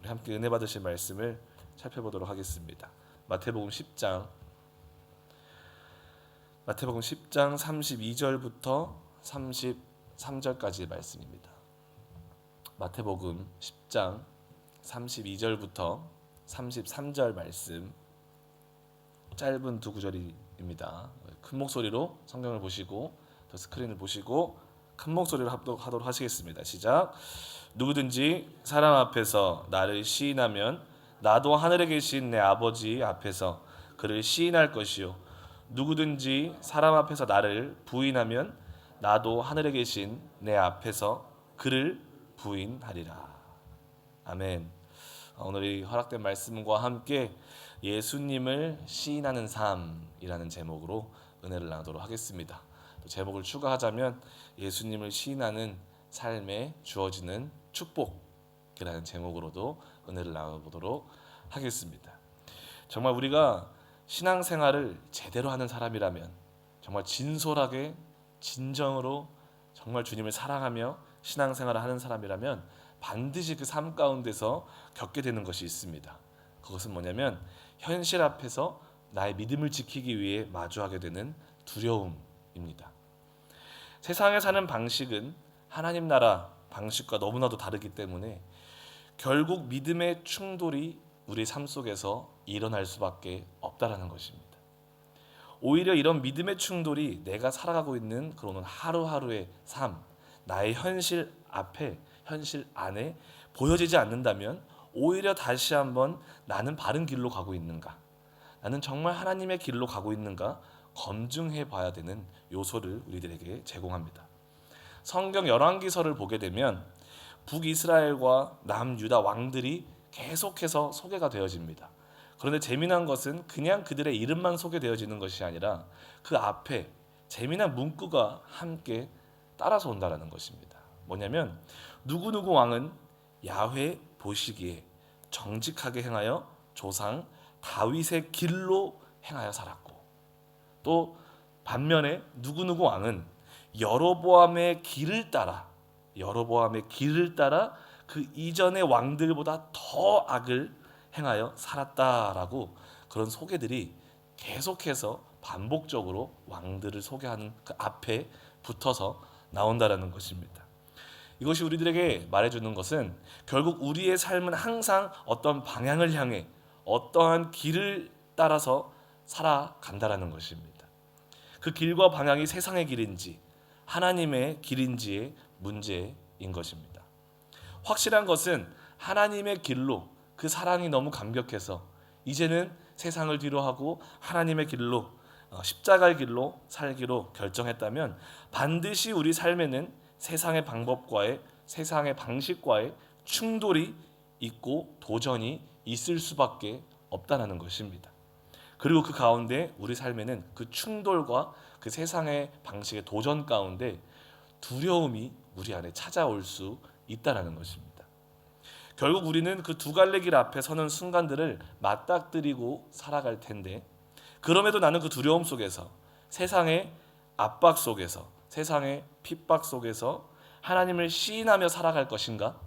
우리 함께 은혜 받으실 말씀을 살펴보도록 하겠습니다. 마태복음 10장 32절부터 33절까지의 말씀입니다. 마태복음 10장 32절부터 33절 말씀, 짧은 두 구절입니다. 큰 목소리로 성경을 보시고 또 스크린을 보시고 큰 목소리로 하도록 하시겠습니다. 시작. 누구든지 사람 앞에서 나를 시인하면 나도 하늘에 계신 내 아버지 앞에서 그를 시인할 것이요, 누구든지 사람 앞에서 나를 부인하면 나도 하늘에 계신 내 앞에서 그를 부인하리라. 아멘. 오늘 이 허락된 말씀과 함께 예수님을 시인하는 삶이라는 제목으로 은혜를 나누도록 하겠습니다. 또 제목을 추가하자면 예수님을 시인하는 삶에 주어지는 축복이라는 제목으로도 은혜를 나눠보도록 하겠습니다. 정말 우리가 신앙생활을 제대로 하는 사람이라면, 정말 진솔하게 진정으로 정말 주님을 사랑하며 신앙생활을 하는 사람이라면 반드시 그 삶 가운데서 겪게 되는 것이 있습니다. 그것은 뭐냐면 현실 앞에서 나의 믿음을 지키기 위해 마주하게 되는 두려움입니다. 세상에 사는 방식은 하나님 나라 방식과 너무나도 다르기 때문에 결국 믿음의 충돌이 우리 삶 속에서 일어날 수밖에 없다라는 것입니다. 오히려 이런 믿음의 충돌이 내가 살아가고 있는 그런 하루하루의 삶, 나의 현실 앞에, 현실 안에 보여지지 않는다면 오히려 다시 한번 나는 바른 길로 가고 있는가, 나는 정말 하나님의 길로 가고 있는가 검증해 봐야 되는 요소를 우리들에게 제공합니다. 성경 열왕기서를 보게 되면 북이스라엘과 남유다 왕들이 계속해서 소개가 되어집니다. 그런데 재미난 것은 그냥 그들의 이름만 소개되어지는 것이 아니라 그 앞에 재미난 문구가 함께 따라서 온다라는 것입니다. 뭐냐면 누구누구 왕은 야훼 보시기에 정직하게 행하여 조상 다윗의 길로 행하여 살았고, 또 반면에 누구누구 왕은 여로보암의 길을 따라 그 이전의 왕들보다 더 악을 행하여 살았다라고 그런 소개들이 계속해서 반복적으로 왕들을 소개하는 그 앞에 붙어서 나온다라는 것입니다. 이것이 우리들에게 말해주는 것은 결국 우리의 삶은 항상 어떤 방향을 향해 어떠한 길을 따라서 살아간다라는 것입니다. 그 길과 방향이 세상의 길인지 하나님의 길인지의 문제인 것입니다. 확실한 것은 하나님의 길로, 그 사랑이 너무 감격해서 이제는 세상을 뒤로하고 하나님의 길로, 십자가의 길로 살기로 결정했다면 반드시 우리 삶에는 세상의 방법과의, 세상의 방식과의 충돌이 있고 도전이 있을 수밖에 없다는 것입니다. 그리고 그 가운데 우리 삶에는 그 충돌과 그 세상의 방식의 도전 가운데 두려움이 우리 안에 찾아올 수 있다는 것입니다. 결국 우리는 그 두 갈래 길 앞에 서는 순간들을 맞닥뜨리고 살아갈 텐데, 그럼에도 나는 그 두려움 속에서, 세상의 압박 속에서, 세상의 핍박 속에서 하나님을 시인하며 살아갈 것인가?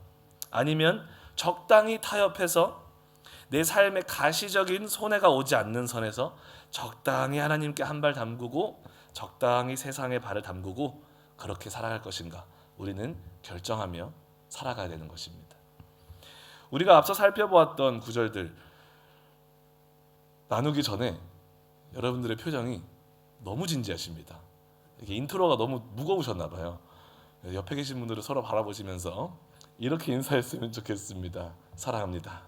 아니면 적당히 타협해서 내 삶에 가시적인 손해가 오지 않는 선에서 적당히 하나님께 한 발 담그고 적당히 세상에 발을 담그고 그렇게 살아갈 것인가? 우리는 결정하며 살아가야 되는 것입니다. 우리가 앞서 살펴보았던 구절들 나누기 전에 여러분들의 표정이 너무 진지하십니다. 이게 인트로가 너무 무거우셨나 봐요. 옆에 계신 분들을 서로 바라보시면서 이렇게 인사했으면 좋겠습니다. 사랑합니다.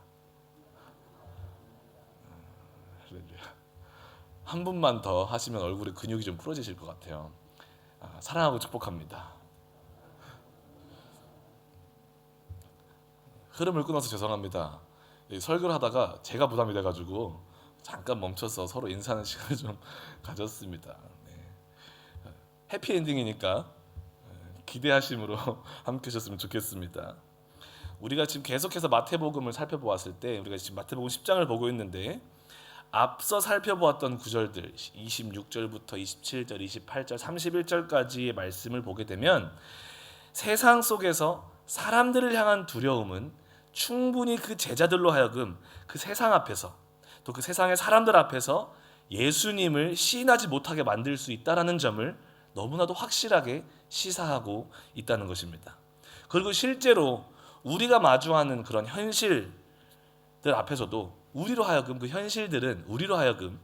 한 분만 더 하시면 얼굴에 근육이 좀 풀어지실 것 같아요. 사랑하고 축복합니다. 흐름을 끊어서 죄송합니다. 설교를 하다가 제가 부담이 돼가지고 잠깐 멈춰서 서로 인사하는 시간을 좀 가졌습니다. 네. 해피엔딩이니까 기대하심으로 함께 하셨으면 좋겠습니다. 우리가 지금 계속해서 마태복음을 살펴보았을 때, 우리가 지금 마태복음 10장을 보고 있는데 앞서 살펴보았던 구절들 26절부터 27절, 28절, 31절까지의 말씀을 보게 되면 세상 속에서 사람들을 향한 두려움은 충분히 그 제자들로 하여금 그 세상 앞에서 또 그 세상의 사람들 앞에서 예수님을 시인하지 못하게 만들 수 있다라는 점을 너무나도 확실하게 시사하고 있다는 것입니다. 그리고 실제로 우리가 마주하는 그런 현실들 앞에서도 우리로 하여금 그 현실들은 우리로 하여금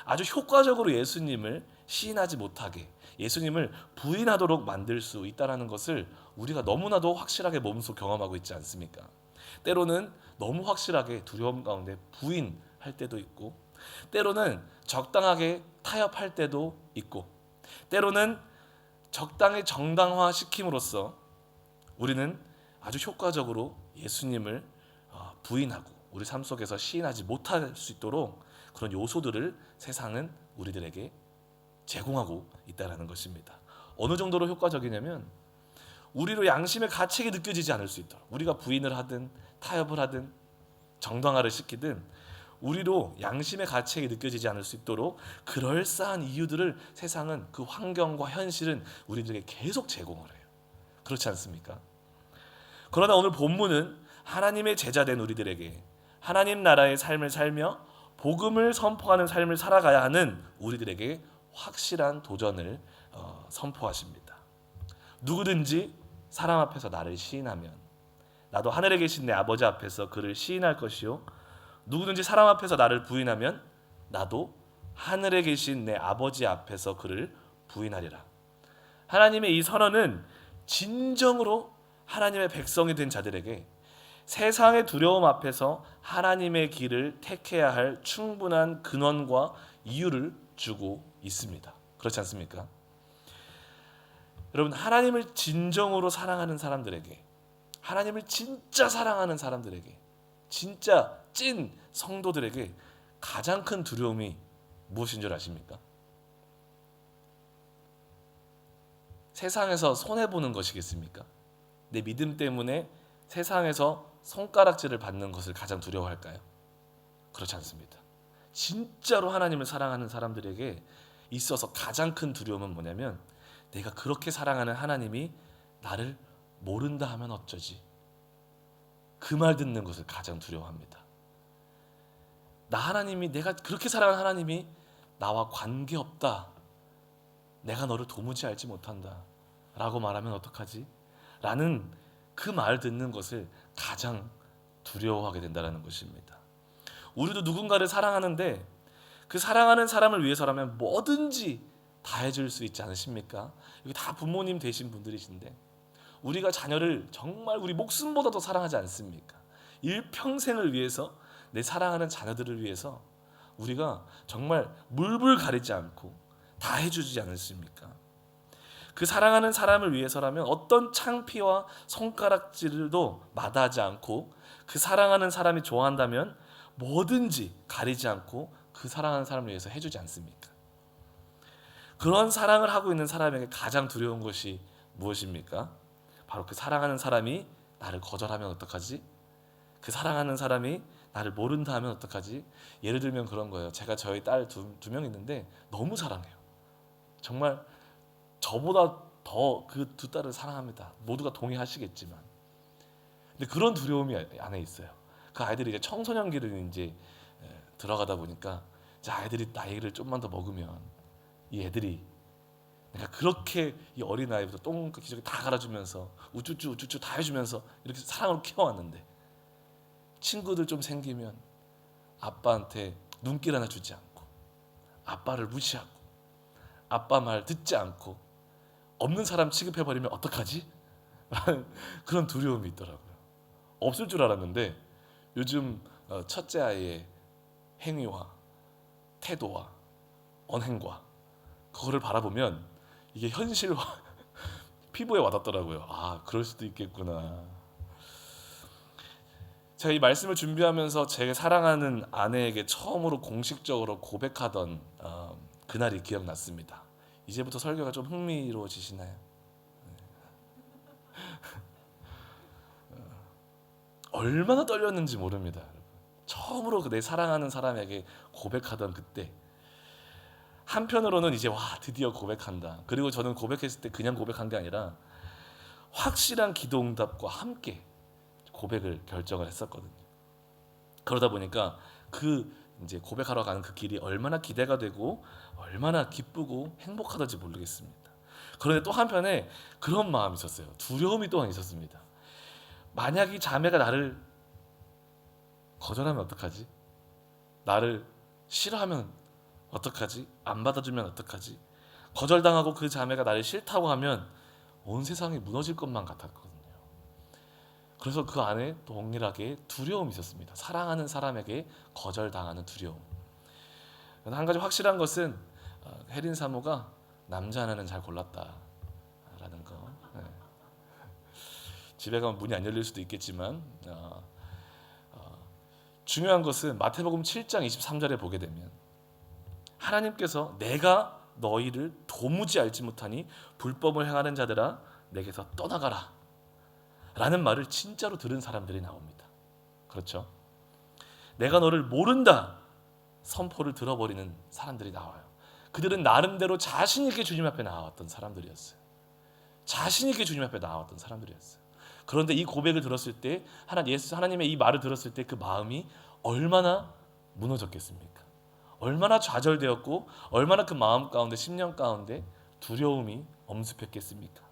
아주 효과적으로 예수님을 시인하지 못하게 예수님을 부인하도록 만들 수 있다는 것을 우리가 너무나도 확실하게 몸소 경험하고 있지 않습니까? 때로는 너무 확실하게 두려움 가운데 부인할 때도 있고 때로는 적당하게 타협할 때도 있고 때로는 적당히 정당화시킴으로써 우리는 아주 효과적으로 예수님을 부인하고 우리 삶 속에서 시인하지 못할 수 있도록 그런 요소들을 세상은 우리들에게 제공하고 있다는 것입니다. 어느 정도로 효과적이냐면 우리로 양심의 가책이 느껴지지 않을 수 있도록 우리가 부인을 하든 타협을 하든 정당화를 시키든 우리로 양심의 가책이 느껴지지 않을 수 있도록 그럴싸한 이유들을 세상은 그 환경과 현실은 우리들에게 계속 제공을 해요. 그렇지 않습니까? 그러나 오늘 본문은 하나님의 제자된 우리들에게 하나님 나라의 삶을 살며 복음을 선포하는 삶을 살아가야 하는 우리들에게 확실한 도전을 선포하십니다. 누구든지 사람 앞에서 나를 시인하면 나도 하늘에 계신 내 아버지 앞에서 그를 시인할 것이요 누구든지 사람 앞에서 나를 부인하면 나도 하늘에 계신 내 아버지 앞에서 그를 부인하리라. 하나님의 이 선언은 진정으로 하나님의 백성이 된 자들에게 세상의 두려움 앞에서 하나님의 길을 택해야 할 충분한 근원과 이유를 주고 있습니다. 그렇지 않습니까? 여러분, 하나님을 진정으로 사랑하는 사람들에게 하나님을 진짜 사랑하는 사람들에게 진짜 찐 성도들에게 가장 큰 두려움이 무엇인 줄 아십니까? 세상에서 손해보는 것이겠습니까? 내 믿음 때문에 세상에서 손가락질을 받는 것을 가장 두려워할까요? 그렇지 않습니다. 진짜로 하나님을 사랑하는 사람들에게 있어서 가장 큰 두려움은 뭐냐면 내가 그렇게 사랑하는 하나님이 나를 모른다 하면 어쩌지? 그 말 듣는 것을 가장 두려워합니다. 내가 그렇게 사랑하는 하나님이 나와 관계없다. 내가 너를 도무지 알지 못한다. 라고 말하면 어떡하지? 라는 그 말 듣는 것을 가장 두려워하게 된다는 것입니다. 우리도 누군가를 사랑하는데 그 사랑하는 사람을 위해서라면 뭐든지 다 해줄 수 있지 않으십니까? 여기 다 부모님 되신 분들이신데 우리가 자녀를 정말 우리 목숨보다 더 사랑하지 않습니까? 일평생을 위해서 내 사랑하는 자녀들을 위해서 우리가 정말 물불 가리지 않고 다 해주지 않으십니까? 그 사랑하는 사람을 위해서라면 어떤 창피와 손가락질도 마다하지 않고 그 사랑하는 사람이 좋아한다면 뭐든지 가리지 않고 그 사랑하는 사람을 위해서 해주지 않습니까? 그런 사랑을 하고 있는 사람에게 가장 두려운 것이 무엇입니까? 바로 그 사랑하는 사람이 나를 거절하면 어떡하지? 그 사랑하는 사람이 나를 모른다 하면 어떡하지? 예를 들면 그런 거예요. 제가 저희 딸 두 명 있는데 너무 사랑해요. 정말 저보다 더 그 두 딸을 사랑합니다. 모두가 동의하시겠지만. 근데 그런 두려움이 안에 있어요. 그 아이들이 이제 청소년기를 이제 들어가다 보니까 이제 아이들이 나이를 좀만 더 먹으면 이 애들이 내가 그렇게 이 어린 나이부터 똥 기저귀 다 갈아주면서 우쭈쭈 다 해주면서 이렇게 사랑으로 키워왔는데 친구들 좀 생기면 아빠한테 눈길 하나 주지 않고 아빠를 무시하고 아빠 말 듣지 않고 없는 사람 취급해버리면 어떡하지? 라는 그런 두려움이 있더라고요. 없을 줄 알았는데 요즘 첫째 아이의 행위와 태도와 언행과 그거를 바라보면 이게 현실과 피부에 와닿더라고요. 아, 그럴 수도 있겠구나. 제가 이 말씀을 준비하면서 제 사랑하는 아내에게 처음으로 공식적으로 고백하던 그날이 기억났습니다. 이제부터 설교가 좀 흥미로워지시나요? 얼마나 떨렸는지 모릅니다. 처음으로 내 사랑하는 사람에게 고백하던 그때 한편으로는 이제 와 드디어 고백한다. 그리고 저는 고백했을 때 그냥 고백한 게 아니라 확실한 기도 응답과 함께 고백을 결정을 했었거든요. 그러다 보니까 그 이제 고백하러 가는 그 길이 얼마나 기대가 되고 얼마나 기쁘고 행복하던지 모르겠습니다. 그런데 또 한편에 그런 마음이 있었어요. 두려움이 또한 있었습니다. 만약 이 자매가 나를 거절하면 어떡하지? 나를 싫어하면 어떡하지? 안 받아주면 어떡하지? 거절당하고 그 자매가 나를 싫다고 하면 온 세상이 무너질 것만 같았거든요. 그래서 그 안에 동일하게 두려움이 있었습니다. 사랑하는 사람에게 거절당하는 두려움. 한 가지 확실한 것은 혜린 사모가 남자 하나는 잘 골랐다라는 거. 네. 집에 가면 문이 안 열릴 수도 있겠지만 중요한 것은 마태복음 7장 23절에 보게 되면 하나님께서 내가 너희를 도무지 알지 못하니 불법을 행하는 자들아 내게서 떠나가라 라는 말을 진짜로 들은 사람들이 나옵니다. 그렇죠? 내가 너를 모른다 선포를 들어버리는 사람들이 나와요. 그들은 나름대로 자신 있게 주님 앞에 나왔던 사람들이었어요. 자신 있게 주님 앞에 나왔던 사람들이었어요. 그런데 이 고백을 들었을 때 하나님의 이 말을 들었을 때 그 마음이 얼마나 무너졌겠습니까? 얼마나 좌절되었고 얼마나 그 마음 가운데 심령 가운데 두려움이 엄습했겠습니까?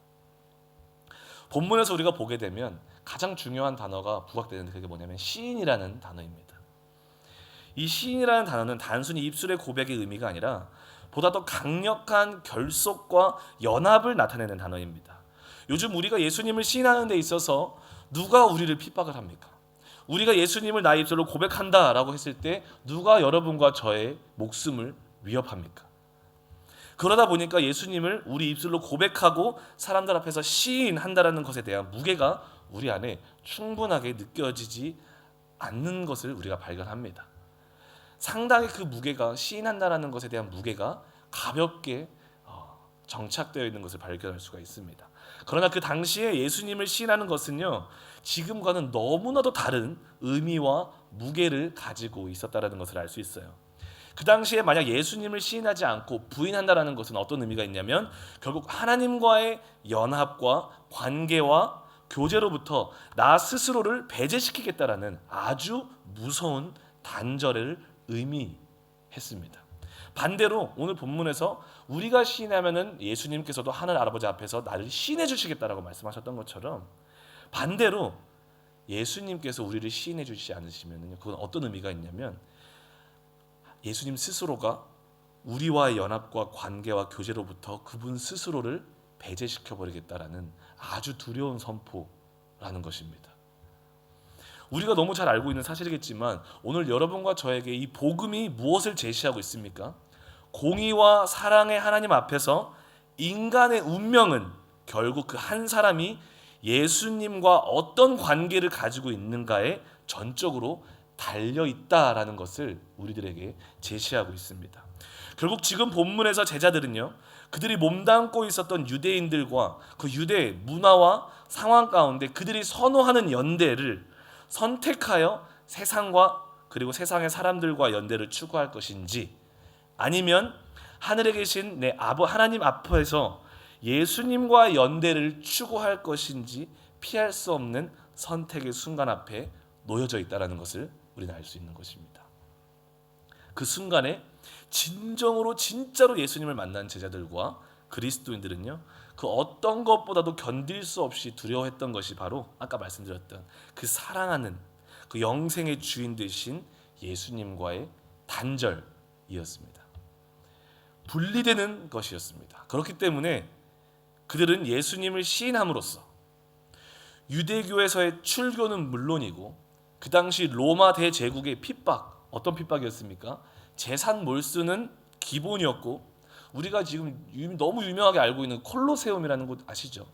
본문에서 우리가 보게 되면 가장 중요한 단어가 부각되는데 그게 뭐냐면 시인이라는 단어입니다. 이 시인이라는 단어는 단순히 입술의 고백의 의미가 아니라 보다 더 강력한 결속과 연합을 나타내는 단어입니다. 요즘 우리가 예수님을 시인하는 데 있어서 누가 우리를 핍박을 합니까? 우리가 예수님을 나의 입술로 고백한다라고 했을 때 누가 여러분과 저의 목숨을 위협합니까? 그러다 보니까 예수님을 우리 입술로 고백하고 사람들 앞에서 시인한다라는 것에 대한 무게가 우리 안에 충분하게 느껴지지 않는 것을 우리가 발견합니다. 상당히 그 무게가 시인한다라는 것에 대한 무게가 가볍게 정착되어 있는 것을 발견할 수가 있습니다. 그러나 그 당시에 예수님을 시인하는 것은요 지금과는 너무나도 다른 의미와 무게를 가지고 있었다라는 것을 알 수 있어요. 그 당시에 만약 예수님을 시인하지 않고 부인한다라는 것은 어떤 의미가 있냐면 결국 하나님과의 연합과 관계와 교제로부터 나 스스로를 배제시키겠다라는 아주 무서운 단절을 의미했습니다. 반대로 오늘 본문에서 우리가 시인하면은 예수님께서도 하늘 아버지 앞에서 나를 시인해 주시겠다라고 말씀하셨던 것처럼 반대로 예수님께서 우리를 시인해 주시지 않으시면은 그건 어떤 의미가 있냐면 예수님 스스로가 우리와의 연합과 관계와 교제로부터 그분 스스로를 배제시켜 버리겠다라는 아주 두려운 선포라는 것입니다. 우리가 너무 잘 알고 있는 사실이겠지만 오늘 여러분과 저에게 이 복음이 무엇을 제시하고 있습니까? 공의와 사랑의 하나님 앞에서 인간의 운명은 결국 그 한 사람이 예수님과 어떤 관계를 가지고 있는가에 전적으로 달려 있다라는 것을 우리들에게 제시하고 있습니다. 결국 지금 본문에서 제자들은요, 그들이 몸담고 있었던 유대인들과 그 유대 문화와 상황 가운데 그들이 선호하는 연대를 선택하여 세상과 그리고 세상의 사람들과 연대를 추구할 것인지 아니면 하늘에 계신 내 하나님 앞에서 예수님과 연대를 추구할 것인지 피할 수 없는 선택의 순간 앞에 놓여져 있다는 것을 우리는 알 수 있는 것입니다. 그 순간에 진정으로 진짜로 예수님을 만난 제자들과 그리스도인들은요, 그 어떤 것보다도 견딜 수 없이 두려워했던 것이 바로 아까 말씀드렸던 그 사랑하는 그 영생의 주인 되신 예수님과의 단절이었습니다. 분리되는 것이었습니다. 그렇기 때문에 그들은 예수님을 시인함으로써 유대교에서의 출교는 물론이고 그 당시 로마 대제국의 핍박, 어떤 핍박이었습니까? 재산 몰수는 기본이었고 우리가 지금 너무 유명하게 알고 있는 콜로세움이라는 곳 아시죠?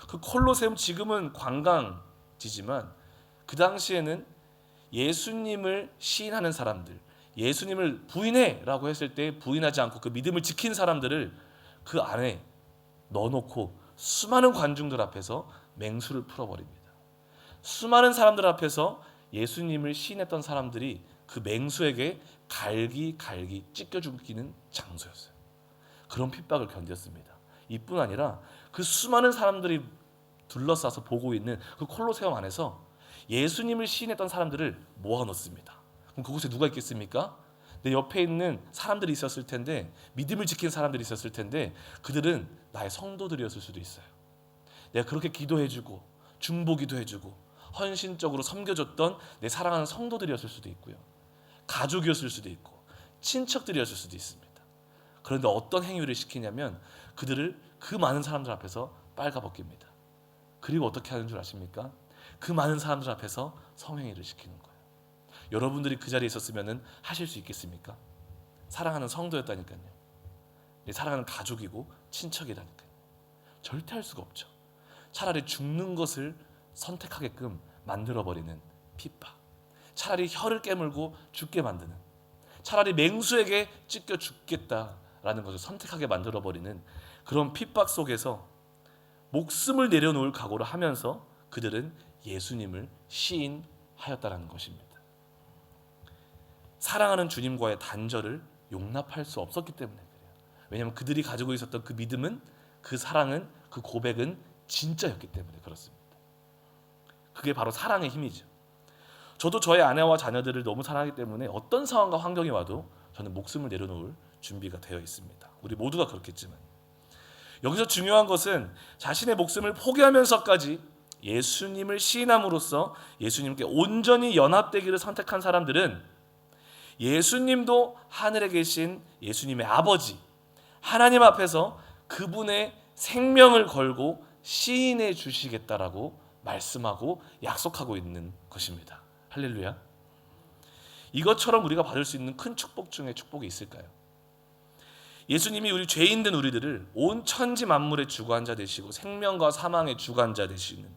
그 콜로세움 지금은 관광지지만 그 당시에는 예수님을 시인하는 사람들, 예수님을 부인해라고 했을 때 부인하지 않고 그 믿음을 지킨 사람들을 그 안에 넣어놓고 수많은 관중들 앞에서 맹수를 풀어버립니다. 수많은 사람들 앞에서 예수님을 시인했던 사람들이 그 맹수에게 갈기갈기 찢겨 죽이는 장소였어요. 그런 핍박을 견뎠습니다. 이뿐 아니라 그 수많은 사람들이 둘러싸서 보고 있는 그 콜로세움 안에서 예수님을 시인했던 사람들을 모아놓습니다. 그럼 그곳에 누가 있겠습니까? 내 옆에 있는 사람들이 있었을 텐데, 믿음을 지킨 사람들이 있었을 텐데, 그들은 나의 성도들이었을 수도 있어요. 내가 그렇게 기도해주고 중보기도 해주고 헌신적으로 섬겨줬던 내 사랑하는 성도들이었을 수도 있고요, 가족이었을 수도 있고 친척들이었을 수도 있습니다. 그런데 어떤 행위를 시키냐면 그들을 그 많은 사람들 앞에서 빨가벗깁니다. 그리고 어떻게 하는 줄 아십니까? 그 많은 사람들 앞에서 성행위를 시키는 거예요. 여러분들이 그 자리에 있었으면 하실 수 있겠습니까? 사랑하는 성도였다니까요. 사랑하는 가족이고 친척이라니까요. 절대 할 수가 없죠. 차라리 죽는 것을 선택하게끔 만들어버리는 핍박, 차라리 혀를 깨물고 죽게 만드는, 차라리 맹수에게 찢겨 죽겠다라는 것을 선택하게 만들어버리는 그런 핍박 속에서 목숨을 내려놓을 각오를 하면서 그들은 예수님을 시인하였다라는 것입니다. 사랑하는 주님과의 단절을 용납할 수 없었기 때문에 그래요. 왜냐하면 그들이 가지고 있었던 그 믿음은, 그 사랑은, 그 고백은 진짜였기 때문에 그렇습니다. 그게 바로 사랑의 힘이죠. 저도 저의 아내와 자녀들을 너무 사랑하기 때문에 어떤 상황과 환경이 와도 저는 목숨을 내려놓을 준비가 되어 있습니다. 우리 모두가 그렇겠지만 여기서 중요한 것은 자신의 목숨을 포기하면서까지 예수님을 시인함으로써 예수님께 온전히 연합되기를 선택한 사람들은 예수님도 하늘에 계신 예수님의 아버지 하나님 앞에서 그분의 생명을 걸고 시인해 주시겠다라고 말씀하고 약속하고 있는 것입니다. 할렐루야. 이것처럼 우리가 받을 수 있는 큰 축복 중에 축복이 있을까요? 예수님이 우리 죄인된 우리들을 온 천지 만물의 주관자 되시고 생명과 사망의 주관자 되시는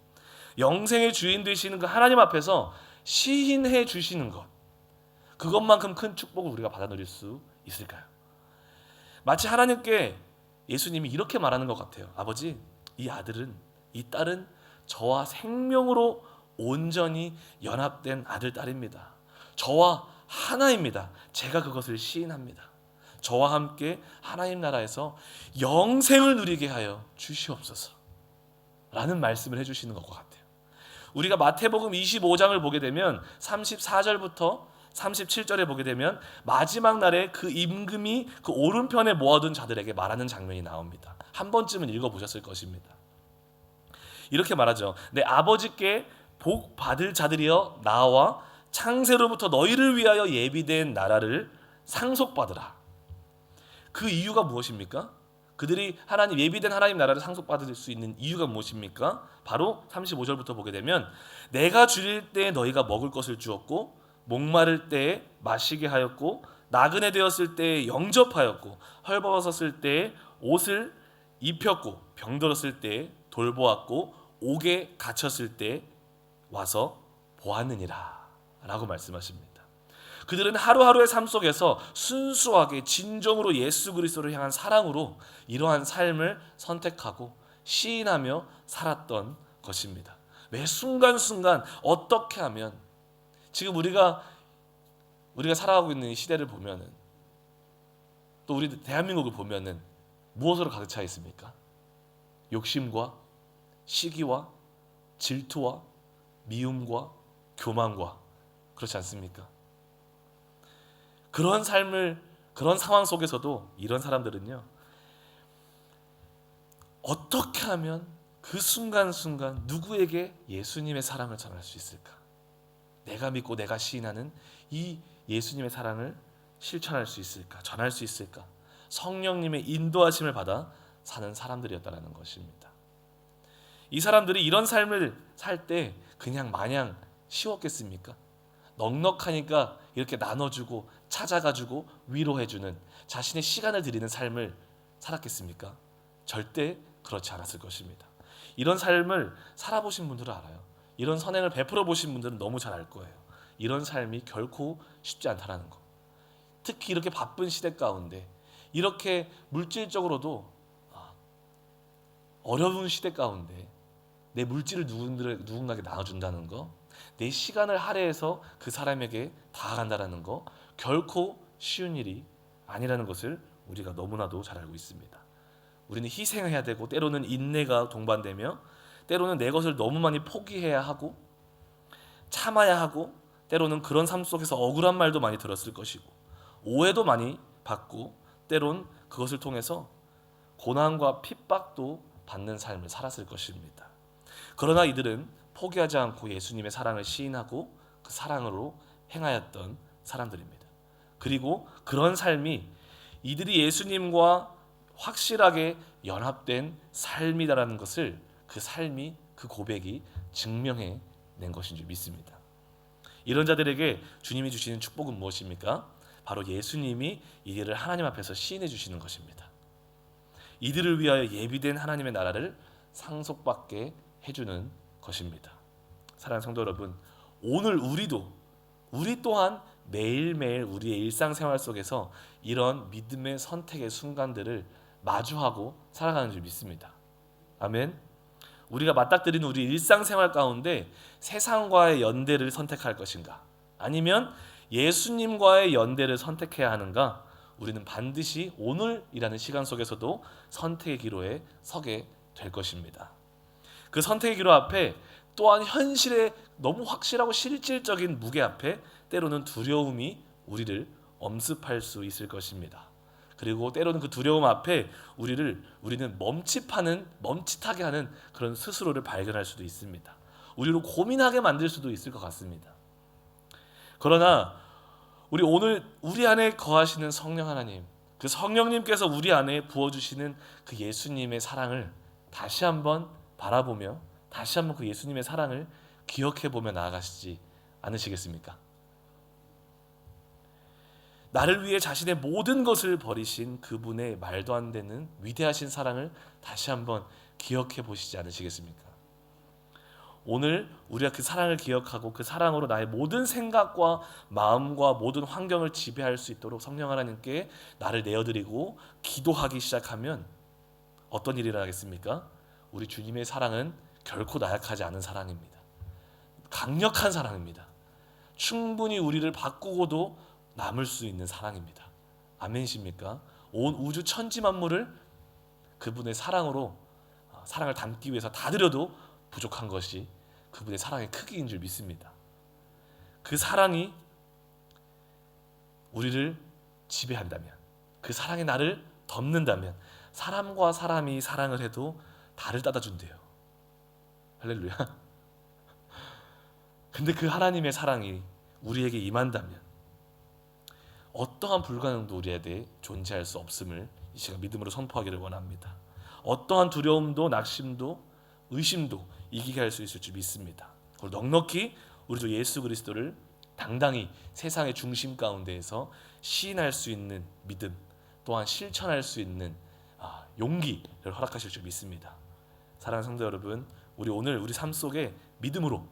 영생의 주인 되시는 그 하나님 앞에서 시인해 주시는 것, 그것만큼 큰 축복을 우리가 받아 누릴 수 있을까요? 마치 하나님께 예수님이 이렇게 말하는 것 같아요. 아버지, 이 아들은, 이 딸은 저와 생명으로 온전히 연합된 아들, 딸입니다. 저와 하나입니다. 제가 그것을 시인합니다. 저와 함께 하나님 나라에서 영생을 누리게 하여 주시옵소서 라는 말씀을 해주시는 것 같아요. 우리가 마태복음 25장을 보게 되면 34절부터 37절에 보게 되면 마지막 날에 그 임금이 그 오른편에 모아둔 자들에게 말하는 장면이 나옵니다. 한 번쯤은 읽어보셨을 것입니다. 이렇게 말하죠. 내 아버지께 복 받을 자들이여 나와 창세로부터 너희를 위하여 예비된 나라를 상속받으라. 그 이유가 무엇입니까? 그들이 하나님 예비된 하나님 나라를 상속받을 수 있는 이유가 무엇입니까? 바로 35절부터 보게 되면 내가 줄일 때에 너희가 먹을 것을 주었고 목마를 때에 마시게 하였고 나그네 되었을 때에 영접하였고 헐벗었을 때에 옷을 입혔고 병들었을 때에 돌보았고 옥에 갇혔을 때에 와서 보았느니라 라고 말씀하십니다. 그들은 하루하루의 삶 속에서 순수하게 진정으로 예수 그리스도를 향한 사랑으로 이러한 삶을 선택하고 시인하며 살았던 것입니다. 매 순간순간 어떻게 하면, 지금 우리가 살아가고 있는 이 시대를 보면은, 또 우리 대한민국을 보면은 무엇으로 가득 차 있습니까? 욕심과 시기와 질투와 미움과 교만과, 그렇지 않습니까? 그런 상황 속에서도 이런 사람들은요, 어떻게 하면 그 순간순간 누구에게 예수님의 사랑을 전할 수 있을까? 내가 믿고 내가 시인하는 이 예수님의 사랑을 실천할 수 있을까? 전할 수 있을까? 성령님의 인도하심을 받아 사는 사람들이었다는 것입니다. 이 사람들이 이런 삶을 살 때 그냥 마냥 쉬웠겠습니까? 넉넉하니까 이렇게 나눠주고 찾아가지고 위로해주는, 자신의 시간을 드리는 삶을 살았겠습니까? 절대 그렇지 않았을 것입니다. 이런 삶을 살아보신 분들은 알아요. 이런 선행을 베풀어 보신 분들은 너무 잘 알 거예요. 이런 삶이 결코 쉽지 않다는 거. 특히 이렇게 바쁜 시대 가운데, 이렇게 물질적으로도 어려운 시대 가운데 내 물질을 누군가에게 나눠준다는 거, 내 시간을 할애해서 그 사람에게 다가간다는 거, 결코 쉬운 일이 아니라는 것을 우리가 너무나도 잘 알고 있습니다. 우리는 희생해야 되고, 때로는 인내가 동반되며, 때로는 내 것을 너무 많이 포기해야 하고, 참아야 하고 때로는 그런 삶 속에서 억울한 말도 많이 들었을 것이고 오해도 많이 받고 때론 그것을 통해서 고난과 핍박도 받는 삶을 살았을 것입니다. 그러나 이들은 포기하지 않고 예수님의 사랑을 시인하고 그 사랑으로 행하였던 사람들입니다. 그리고 그런 삶이 이들이 예수님과 확실하게 연합된 삶이다라는 것을 그 삶이 그 고백이 증명해 낸 것인 줄 믿습니다. 이런 자들에게 주님이 주시는 축복은 무엇입니까? 바로 예수님이 이들을 하나님 앞에서 시인해 주시는 것입니다. 이들을 위하여 예비된 하나님의 나라를 상속받게 해주는 것입니다. 사랑하는 성도 여러분, 오늘 우리 또한 매일매일 우리의 일상생활 속에서 이런 믿음의 선택의 순간들을 마주하고 살아가는 줄 믿습니다. 아멘. 우리가 맞닥뜨리는 우리 일상생활 가운데 세상과의 연대를 선택할 것인가? 아니면 예수님과의 연대를 선택해야 하는가? 우리는 반드시 오늘이라는 시간 속에서도 선택의 기로에 서게 될 것입니다. 그 선택의 기로 앞에 또한 현실의 너무 확실하고 실질적인 무게 앞에 때로는 두려움이 우리를 엄습할 수 있을 것입니다. 그리고 때로는 그 두려움 앞에 우리는 멈칫하게 하는 그런 스스로를 발견할 수도 있습니다. 우리로 고민하게 만들 수도 있을 것 같습니다. 그러나 오늘 우리 안에 거하시는 성령 하나님, 그 성령님께서 우리 안에 부어주시는 그 예수님의 사랑을 다시 한번 바라보며 다시 한번 그 예수님의 사랑을 기억해보며 나아가시지 않으시겠습니까? 나를 위해 자신의 모든 것을 버리신 그분의 말도 안 되는 위대하신 사랑을 다시 한번 기억해 보시지 않으시겠습니까? 오늘 우리가 그 사랑을 기억하고 그 사랑으로 나의 모든 생각과 마음과 모든 환경을 지배할 수 있도록 성령 하나님께 나를 내어드리고 기도하기 시작하면 어떤 일이 일어나겠습니까? 우리 주님의 사랑은 결코 나약하지 않은 사랑입니다. 강력한 사랑입니다. 충분히 우리를 바꾸고도 남을 수 있는 사랑입니다. 아멘이십니까? 온 우주 천지 만물을 그분의 사랑으로 사랑을 담기 위해서 다 드려도 부족한 것이 그분의 사랑의 크기인 줄 믿습니다. 그 사랑이 우리를 지배한다면, 그 사랑이 나를 덮는다면 사람과 사람이 사랑을 해도 달을 따다 준대요. 할렐루야. 근데 그 하나님의 사랑이 우리에게 임한다면 어떠한 불가능도 우리에 대해 존재할 수 없음을 이 시간 믿음으로 선포하기를 원합니다. 어떠한 두려움도 낙심도 의심도 이기게 할 수 있을 줄 믿습니다. 그리고 넉넉히 우리 주 예수 그리스도를 당당히 세상의 중심 가운데에서 시인할 수 있는 믿음, 또한 실천할 수 있는 용기를 허락하실 줄 믿습니다. 사랑하는 성도 여러분, 우리 오늘 우리 삶 속에 믿음으로,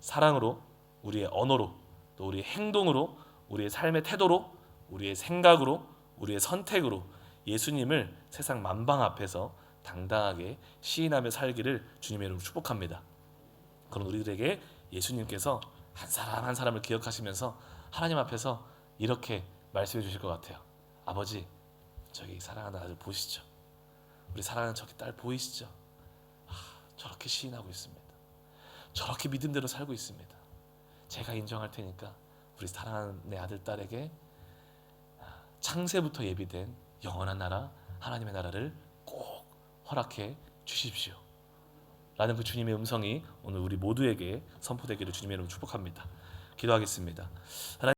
사랑으로, 우리의 언어로, 또 우리의 행동으로, 우리의 삶의 태도로, 우리의 생각으로, 우리의 선택으로 예수님을 세상 만방 앞에서 당당하게 시인하며 살기를 주님의 이름으로 축복합니다. 그럼 우리들에게 예수님께서 한 사람 한 사람을 기억하시면서 하나님 앞에서 이렇게 말씀해 주실 것 같아요. 아버지, 저기 사랑하는 아들 보시죠. 우리 사랑하는 저기 딸 보이시죠? 저렇게 시인하고 있습니다. 저렇게 믿음대로 살고 있습니다. 제가 인정할 테니까 우리 사랑하는 내 아들 딸에게 창세부터 예비된 영원한 나라, 하나님의 나라를 꼭 허락해 주십시오. 라는 그 주님의 음성이 오늘 우리 모두에게 선포되기를 주님의 이름으로 축복합니다. 기도하겠습니다.